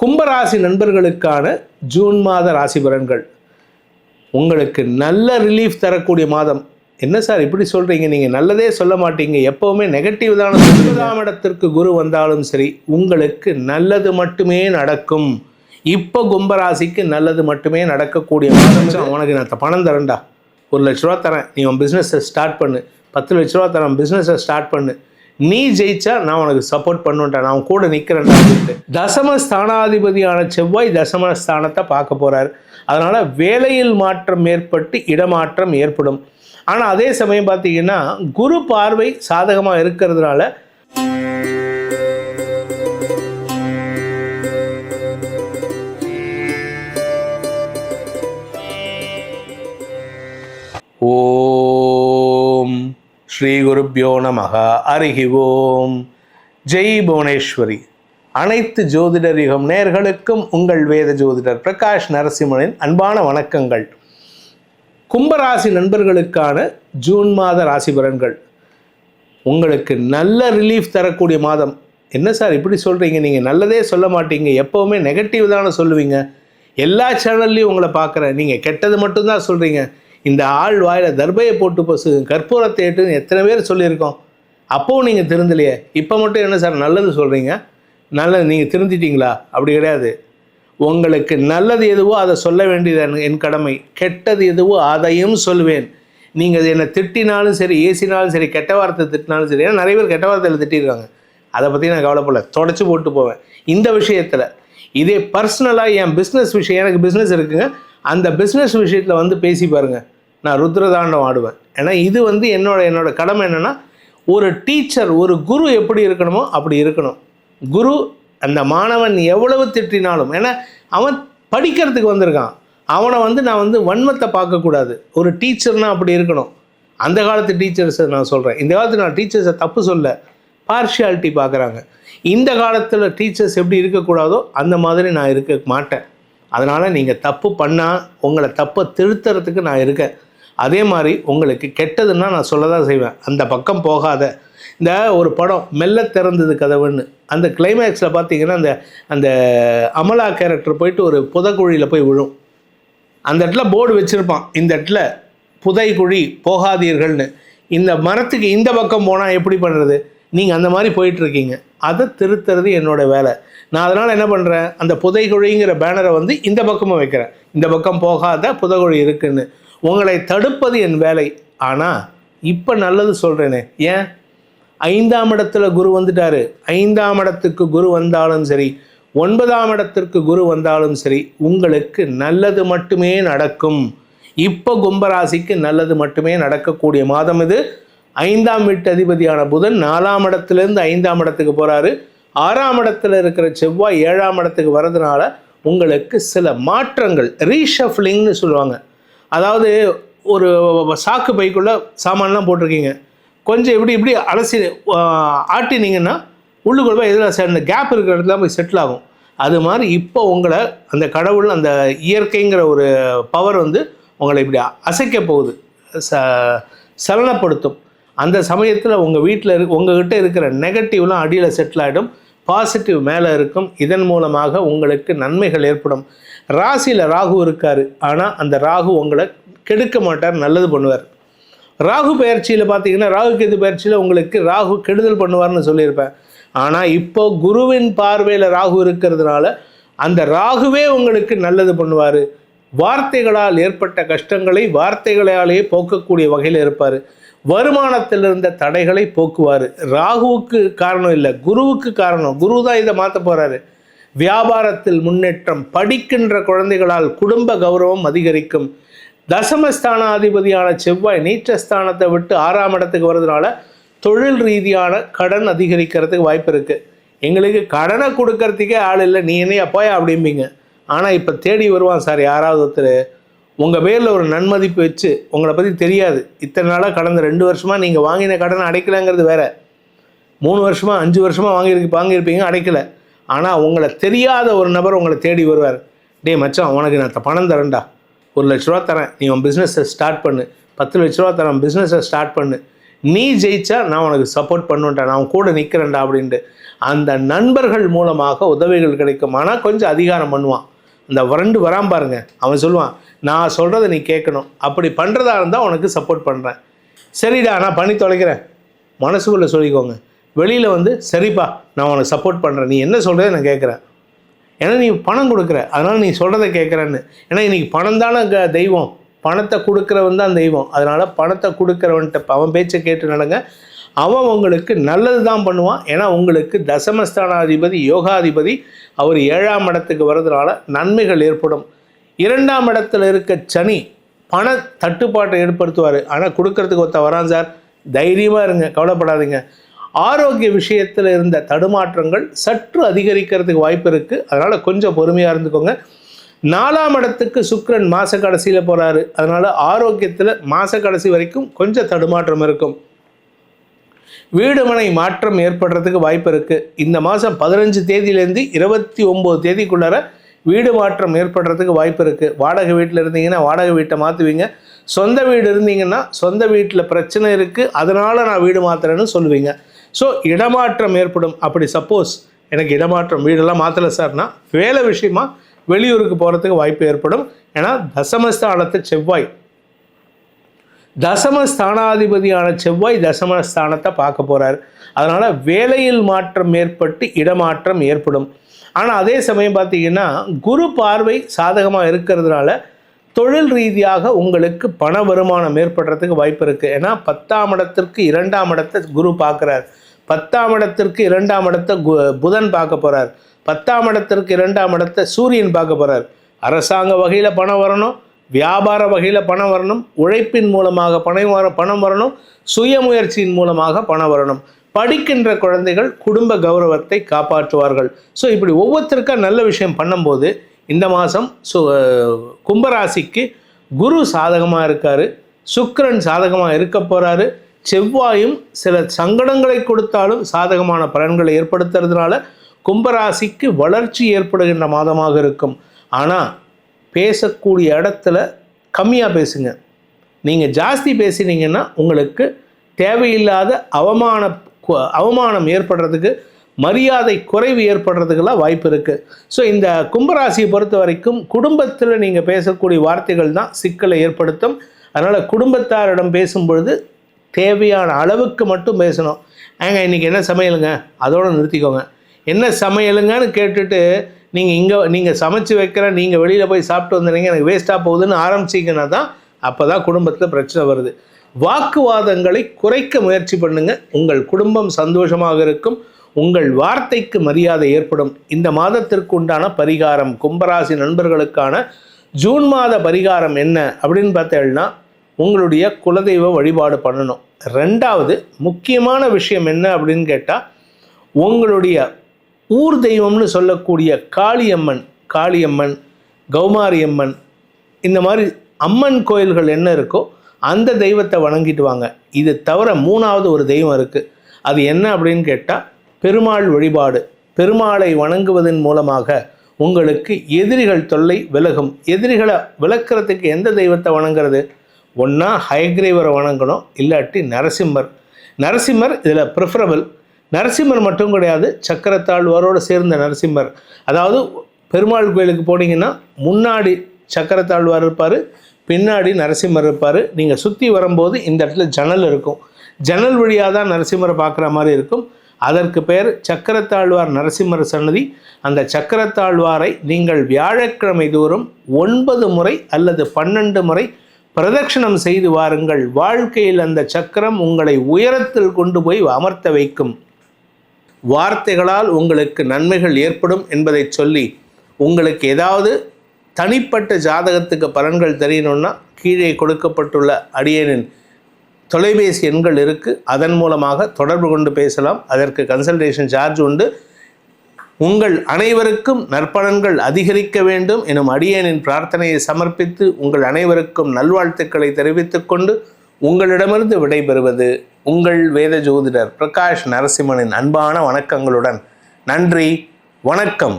கும்பராசி நண்பர்களுக்கான ஜூன் மாத ராசி பலன்கள். உங்களுக்கு நல்ல ரிலீஃப் தரக்கூடிய மாதம். என்ன சார் இப்படி சொல்கிறீங்க, நீங்கள் நல்லதே சொல்ல மாட்டீங்க, எப்போவுமே நெகட்டிவ் தானே. 9ஆம் இடத்திற்கு குரு வந்தாலும் சரி உங்களுக்கு நல்லது மட்டுமே நடக்கும். இப்போ கும்பராசிக்கு நல்லது மட்டுமே நடக்கக்கூடிய மாதம். உனக்கு நான் பணம் தரேன்டா, 1 லட்ச ரூபா தரேன், நீ உன் பிஸ்னஸை ஸ்டார்ட் பண்ணு, 10 லட்ச ரூபா தரேன், பிஸ்னஸை ஸ்டார்ட் பண்ணு, நீ ஜெயிச்சா நான் உனக்கு சப்போர்ட் பண்ணுவேன்டா, நான் கூட நிற்கிறேன்டா அப்படின்ட்டு. தசமஸ்தானாதிபதியான செவ்வாய் தசமஸ்தானத்தை பார்க்க போகிறார். அதனால் வேலையில் மாற்றம் ஏற்பட்டு இடமாற்றம் ஏற்படும். ஆனால் அதே சமயம் பார்த்தீங்கன்னா குரு பார்வை சாதகமாக இருக்கிறதுனால ஓம் ஸ்ரீ குருப்யோ நமஹ. ஹரிஹி ஓம். ஜெய் புவனேஸ்வரி. அனைத்து ஜோதிடர் யுகம் நேயர்களுக்கும் உங்கள் வேத ஜோதிடர் பிரகாஷ் நரசிம்மனின் அன்பான வணக்கங்கள். கும்பராசி நண்பர்களுக்கான ஜூன் மாத ராசி பலன்கள். உங்களுக்கு நல்ல ரிலீஃப் தரக்கூடிய மாதம். என்ன சார் இப்படி சொல்கிறீங்க, நீங்கள் நல்லதே சொல்ல மாட்டீங்க, எப்போவுமே நெகட்டிவ் தானே சொல்லுவீங்க, எல்லா சேனல்லையும் உங்களை பார்க்குறேன், நீங்கள் கெட்டது மட்டும்தான் சொல்கிறீங்க, இந்த ஆள் வாயில் தர்பையை போட்டு பசு கற்பூரத்தை ஏற்றுன்னு எத்தனை பேர் சொல்லியிருக்கோம், அப்போவும் நீங்கள் திருந்தலையே, இப்போ மட்டும் என்ன சார் நல்லது சொல்கிறீங்க, நல்லது நீங்கள் திருந்திட்டீங்களா? அப்படி கிடையாது. உங்களுக்கு நல்லது எதுவோ அதை சொல்ல வேண்டியது என் கடமை, கெட்டது எதுவோ அதையும் சொல்வேன். நீங்கள் என்னை திட்டினாலும் சரி, ஏசினாலும் சரி, கெட்ட வார்த்தை திட்டினாலும் சரி, ஏன்னா நிறைய பேர் கெட்ட வார்த்தையில் திட்டிருக்காங்க, அதை பற்றி நான் கவலைப்படல, தொடச்சி போட்டு போவேன். இந்த விஷயத்தில் இதே பர்சனலாக என் பிஸ்னஸ் விஷயம், எனக்கு பிஸ்னஸ் இருக்குங்க, அந்த பிஸ்னஸ் விஷயத்தில் வந்து பேசி பாருங்கள், நான் ருத்ரதாண்டம் ஆடுவேன். ஏன்னா இது வந்து என்னோட கடமை என்னென்னா, ஒரு டீச்சர், ஒரு குரு எப்படி இருக்கணுமோ அப்படி இருக்கணும். குரு அந்த மாணவன் எவ்வளவு திட்டினாலும், ஏன்னா அவன் படிக்கிறதுக்கு வந்திருக்கான், அவனை வந்து நான் வந்து வன்மத்தை பார்க்கக்கூடாது. ஒரு டீச்சர்னால் அப்படி இருக்கணும். அந்த காலத்து டீச்சர்ஸை நான் சொல்கிறேன், இந்த காலத்தில் நான் டீச்சர்ஸை தப்பு சொல்ல, பார்ஷியாலிட்டி பார்க்குறாங்க. இந்த காலத்தில் டீச்சர்ஸ் எப்படி இருக்கக்கூடாதோ அந்த மாதிரி நான் இருக்க மாட்டேன். அதனால் நீங்கள் தப்பு பண்ணால் உங்களை தப்பை திருத்துறதுக்கு நான் இருக்கேன். அதே மாதிரி உங்களுக்கு கெட்டதுன்னா நான் சொல்ல தான் செய்வேன், அந்த பக்கம் போகாத. இந்த ஒரு படம் மெல்ல திறந்தது கதவுன்னு, அந்த கிளைமேக்ஸில் பார்த்தீங்கன்னா அந்த அமலா கேரக்டர் போயிட்டு ஒரு புதைக்குழியில் போய் விழும். அந்த இடத்துல போர்டு வச்சுருப்பான், இந்த இடத்துல புதைக்குழி போகாதீர்கள்னு. இந்த மரத்துக்கு இந்த பக்கம் போனால் எப்படி பண்ணுறது? நீங்கள் அந்த மாதிரி போயிட்டுருக்கீங்க, அதை திருத்துறது என்னோடய வேலை. நான் அதனால் என்ன பண்ணுறேன், அந்த புதைக்குழிங்கிற பேனரை வந்து இந்த பக்கமாக வைக்கிறேன், இந்த பக்கம் போகாத புதைக்குழி இருக்குன்னு. உங்களை தடுப்பது என் வேலை. ஆனால் இப்போ நல்லது சொல்கிறேனே, ஏன் 5ஆம் இடத்துல குரு வந்துட்டார். 5ஆம் இடத்துக்கு குரு வந்தாலும் சரி, 9ஆம் இடத்திற்கு குரு வந்தாலும் சரி, உங்களுக்கு நல்லது மட்டுமே நடக்கும். இப்போ கும்பராசிக்கு நல்லது மட்டுமே நடக்கக்கூடிய மாதம் இது. 5ஆம் வீட்டு அதிபதியான புதன் 4ஆம் இடத்துலேருந்து 5ஆம் இடத்துக்கு போகிறாரு. 6ஆம் இடத்துல இருக்கிற செவ்வாய் 7ஆம் இடத்துக்கு வர்றதுனால உங்களுக்கு சில மாற்றங்கள், ரீஷஃப்லிங்னு சொல்லுவாங்க. அதாவது ஒரு சாக்கு பைக்குள்ளே சாமான்லாம் போட்டிருக்கீங்க, கொஞ்சம் இப்படி அலசி ஆட்டினீங்கன்னா உள்ளுக்குள்ள போய் எதில் சேர்ந்த கேப் இருக்கிற இடத்துல போய் செட்டில் ஆகும். அது மாதிரி இப்போ உங்களை அந்த கடவுள், அந்த இயற்கைங்கிற ஒரு பவர் வந்து உங்களை இப்படி அசைக்க போகுது, சலனப்படுத்தும். அந்த சமயத்தில் உங்கள் வீட்டில் உங்கள்கிட்ட இருக்கிற நெகட்டிவ்லாம் அடியில் செட்டில் ஆகிடும், பாசிட்டிவ் மேலே இருக்கும். இதன் மூலமாக உங்களுக்கு நன்மைகள் ஏற்படும். ராசியில் ராகு இருக்கார், ஆனால் அந்த ராகு உங்களை கெடுக்க மாட்டார், நல்லது பண்ணுவார். ராகு பயிற்சியில் பார்த்தீங்கன்னா, ராகு கேது பயிற்சியில் உங்களுக்கு ராகு கெடுதல் பண்ணுவார்னு சொல்லியிருப்பேன். ஆனால் இப்போ குருவின் பார்வையில் ராகு இருக்கிறதுனால அந்த ராகுவே உங்களுக்கு நல்லது பண்ணுவார். வார்த்தைகளால் ஏற்பட்ட கஷ்டங்களை வார்த்தைகளாலேயே போக்கக்கூடிய வகையில் இருப்பார். வருமானத்தில் இருந்த தடைகளை போக்குவார். ராகுவுக்கு காரணம் இல்லை, குருவுக்கு காரணம். குரு தான் இதை மாற்ற போகிறாரு. வியாபாரத்தில் முன்னேற்றம், படிக்கின்ற குழந்தைகளால் குடும்ப கௌரவம் அதிகரிக்கும். தசமஸ்தானாதிபதியான செவ்வாய் நீச்சஸ்தானத்தை விட்டு 6ஆம் இடத்துக்கு வர்றதுனால தொழில் ரீதியான கடன் அதிகரிக்கிறதுக்கு வாய்ப்பு இருக்குது. எங்களுக்கு கடனை கொடுக்கறதுக்கே ஆள் இல்லை, நீ என்னையா போயா அப்படிம்பீங்க. ஆனால் இப்போ தேடி வருவான் சார் யாராவது ஒருத்தர், உங்கள் பேரில் ஒரு நன்மதிப்பு வச்சு, உங்களை பற்றி தெரியாது, இத்தனை நாளாக கடந்த 2 வருஷமாக நீங்கள் வாங்கின கடனை அடைக்கலைங்கிறது வேறு, 3 வருஷமாக 5 வருஷமாக வாங்கியிருப்பீங்க அடைக்கலை. ஆனால் உங்களை தெரியாத ஒரு நபர் உங்களை தேடி வருவார். டே மச்சான், உனக்கு நான் பணம் தரேன்டா, 1 லட்ச ரூபா தரேன், நீ உன் பிஸ்னஸை ஸ்டார்ட் பண்ணு, 10 லட்ச ரூபா தரேன், பிஸ்னஸை ஸ்டார்ட் பண்ணு, நீ ஜெயிச்சா நான் உனக்கு சப்போர்ட் பண்ணுவேன்டா, நான் கூட நிற்கிறேன்டா அப்படின்ட்டு அந்த நண்பர்கள் மூலமாக உதவிகள் கிடைக்கும். ஆனால் கொஞ்சம் அதிகாரம் பண்ணுவான். இந்த வறண்டு வரான் பாருங்க, அவன் சொல்லுவான் நான் சொல்கிறத நீ கேட்கணும், அப்படி பண்ணுறதா இருந்தால் உனக்கு சப்போர்ட் பண்ணுறேன். சரிடா நான் பண்ணி தொலைக்கிறேன் மனசுக்குள்ளே சொல்லிக்கோங்க. வெளியில் வந்து சரிப்பா நான் உனக்கு சப்போர்ட் பண்ணுறேன், நீ என்ன சொல்கிறத நான் கேட்குறேன், ஏன்னா நீ பணம் கொடுக்குற அதனால் நீ சொல்கிறத கேட்குறேன்னு. ஏன்னா இன்றைக்கி பணம் தானே தெய்வம், பணத்தை கொடுக்குறவன் தான் தெய்வம். அதனால் பணத்தை கொடுக்குறவன்ட்ட அவன் பேச்சை கேட்டு நடங்க. அவன் உங்களுக்கு நல்லது தான் பண்ணுவான். ஏன்னா உங்களுக்கு தசமஸ்தானாதிபதி யோகாதிபதி அவர் 7ஆம் இடத்துக்கு வர்றதுனால நன்மைகள் ஏற்படும். 2ஆம் இடத்துல இருக்க சனி பண தட்டுப்பாட்டை ஏற்படுத்துவார். ஆனால் கொடுக்கறதுக்கு ஒருத்த வரான் சார், தைரியமாக இருங்க, கவலைப்படாதீங்க. ஆரோக்கிய விஷயத்தில் இருந்த தடுமாற்றங்கள் சற்று அதிகரிக்கிறதுக்கு வாய்ப்பு இருக்குது. அதனால் கொஞ்சம் பொறுமையாக இருந்துக்கோங்க. 4ஆம் இடத்துக்கு சுக்கிரன் மாத கடைசியில் போகிறாரு. அதனால் ஆரோக்கியத்தில் மாத கடைசி வரைக்கும் கொஞ்சம் தடுமாற்றம் இருக்கும். வீடு மனை மாற்றம் ஏற்படுறதுக்கு வாய்ப்பு இருக்குது. இந்த மாதம் 15 தேதியிலேருந்து 29 தேதிக்குள்ளார வீடு மாற்றம் ஏற்படுறதுக்கு வாய்ப்பு இருக்குது. வாடகை வீட்டில் இருந்தீங்கன்னா வாடகை வீட்டை மாற்றுவீங்க. சொந்த வீடு இருந்தீங்கன்னா சொந்த வீட்டில் பிரச்சனை இருக்குது, அதனால் நான் வீடு மாற்றுறேன்னு சொல்லுவீங்க. ஸோ இடமாற்றம் ஏற்படும். அப்படி சப்போஸ் எனக்கு இடமாற்றம் வீடெல்லாம் மாற்றலை சார்னா வேலை விஷயமா வெளியூருக்கு போகிறதுக்கு வாய்ப்பு ஏற்படும். ஏன்னா தசமஸ்தானத்து செவ்வாய், தசமஸ்தானாதிபதியான செவ்வாய் தசமஸ்தானத்தை பார்க்க போகிறார். அதனால் வேலையில் மாற்றம் ஏற்பட்டு இடமாற்றம் ஏற்படும். ஆனால் அதே சமயம் பார்த்திங்கன்னா குரு பார்வை சாதகமாக இருக்கிறதுனால தொழில் ரீதியாக உங்களுக்கு பண வருமானம் ஏற்படுறதுக்கு வாய்ப்பு இருக்குது. ஏன்னா 10ஆம் இடத்திற்கு 2ஆம் இடத்தை குரு பார்க்குறார். 10ஆம் இடத்திற்கு 2ஆம் இடத்தை புதன் பார்க்க போகிறார். 10ஆம் இடத்திற்கு 2ஆம் இடத்தை சூரியன் பார்க்க போகிறார். அரசாங்க வகையில் பணம் வரணும், வியாபார வகையில் பணம் வரணும், உழைப்பின் மூலமாக பணம் வரணும், சுயமுயற்சியின் மூலமாக பணம் வரணும். படிக்கின்ற குழந்தைகள் குடும்ப கௌரவத்தை காப்பாற்றுவார்கள். ஸோ இப்படி ஒவ்வொருத்தருக்கும் நல்ல விஷயம் பண்ணும்போது இந்த மாதம் கும்பராசிக்கு குரு சாதகமாக இருக்கார், சுக்கிரன் சாதகமாக இருக்க போகிறாரு, செவ்வாயும் சில சங்கடங்களை கொடுத்தாலும் சாதகமான பலன்களை ஏற்படுத்துறதுனால கும்பராசிக்கு வளர்ச்சி ஏற்படுகின்ற மாதமாக இருக்கும். ஆனால் பேசக்கூடிய இடத்துல கம்மியாக பேசுங்க. நீங்கள் ஜாஸ்தி பேசினீங்கன்னா உங்களுக்கு தேவையில்லாத அவமானம் ஏற்படுறதுக்கு, மரியாதை குறைவு ஏற்படுறதுக்கெல்லாம் வாய்ப்பு இருக்குது. ஸோ இந்த கும்பராசியை பொறுத்த வரைக்கும் குடும்பத்தில் நீங்கள் பேசக்கூடிய வார்த்தைகள் தான் சிக்கலை ஏற்படுத்தும். அதனால் குடும்பத்தாரிடம் பேசும்பொழுது தேவையான அளவுக்கு மட்டும் பேசணும். இன்றைக்கி என்ன சமையலுங்க, அதோடு நிறுத்திக்கோங்க. என்ன சமையலுங்கன்னு கேட்டுட்டு நீங்கள் சமைச்சு வைக்கிறேன், நீங்கள் வெளியில் போய் சாப்பிட்டு வந்துடுங்க, எனக்கு வேஸ்ட்டாக போகுதுன்னு ஆரம்பிச்சிங்கன்னா தான் அப்போ தான் குடும்பத்தில் பிரச்சனை வருது. வாக்குவாதங்களை குறைக்க முயற்சி பண்ணுங்க. உங்கள் குடும்பம் சந்தோஷமாக இருக்கும். உங்கள் வார்த்தைக்கு மரியாதை ஏற்படும். இந்த மாதத்திற்கு உண்டான பரிகாரம், கும்பராசி நண்பர்களுக்கான ஜூன் மாத பரிகாரம் என்ன அப்படின்னு பார்த்தீங்கன்னா உங்களுடைய குலதெய்வ வழிபாடு பண்ணணும். 2வது முக்கியமான விஷயம் என்ன அப்படின்னு கேட்டால் உங்களுடைய ஊர் தெய்வம்னு சொல்லக்கூடிய காளியம்மன், கௌமாரியம்மன், இந்த மாதிரி அம்மன் கோயில்கள் என்ன இருக்கோ அந்த தெய்வத்தை வணங்கிட்டு வாங்க. இது தவிர 3வது ஒரு தெய்வம் இருக்குது. அது என்ன அப்படின்னு கேட்டால் பெருமாள் வழிபாடு. பெருமாளை வணங்குவதன் மூலமாக உங்களுக்கு எதிரிகள் தொல்லை விலகும். எதிரிகளை விளக்கிறதுக்கு எந்த தெய்வத்தை வணங்குறது? ஒன்றா ஹயக்ரீவரை வணங்கணும், இல்லாட்டி நரசிம்மர் இதில் ப்ரிஃபரபிள். நரசிம்மர் மட்டும் கிடையாது, சக்கரத்தாழ்வாரோடு சேர்ந்த நரசிம்மர். அதாவது பெருமாள் கோயிலுக்கு போனீங்கன்னா முன்னாடி சக்கரத்தாழ்வார் இருப்பார், பின்னாடி நரசிம்மர் இருப்பார். நீங்கள் சுற்றி வரும்போது இந்த இடத்துல ஜன்னல் இருக்கும். ஜன்னல் வழியாக தான் நரசிம்மரை பார்க்குற மாதிரி இருக்கும். அதற்கு பெயர் சக்கரத்தாழ்வார் நரசிம்மர் சன்னதி. அந்த சக்கரத்தாழ்வாரை நீங்கள் வியாழக்கிழமை தோறும் 9 முறை அல்லது 12 முறை பிரதட்சணம் செய்து வாருங்கள். வாழ்க்கையில் அந்த சக்கரம் உங்களை உயரத்தில் கொண்டு போய் அமர்த்த வைக்கும். வார்த்தைகளால் உங்களுக்கு நன்மைகள் ஏற்படும் என்பதை சொல்லி, உங்களுக்கு ஏதாவது தனிப்பட்ட ஜாதகத்துக்கு பலன்கள் தெரியணும்னா கீழே கொடுக்கப்பட்டுள்ள அடியேனின் தொலைபேசி எண்கள் இருக்குது. அதன் மூலமாக தொடர்பு கொண்டு பேசலாம். அதற்கு கன்சல்டேஷன் சார்ஜ் உண்டு. உங்கள் அனைவருக்கும் நற்பலன்கள் அதிகரிக்க வேண்டும் எனும் அடியேனின் பிரார்த்தனையை சமர்ப்பித்து உங்கள் அனைவருக்கும் நல்வாழ்த்துக்களை தெரிவித்துக் கொண்டு உங்களிடமிருந்து விடைபெறுவது உங்கள் வேத ஜோதிடர் பிரகாஷ் நரசிம்மனின் அன்பான வணக்கங்களுடன். நன்றி, வணக்கம்.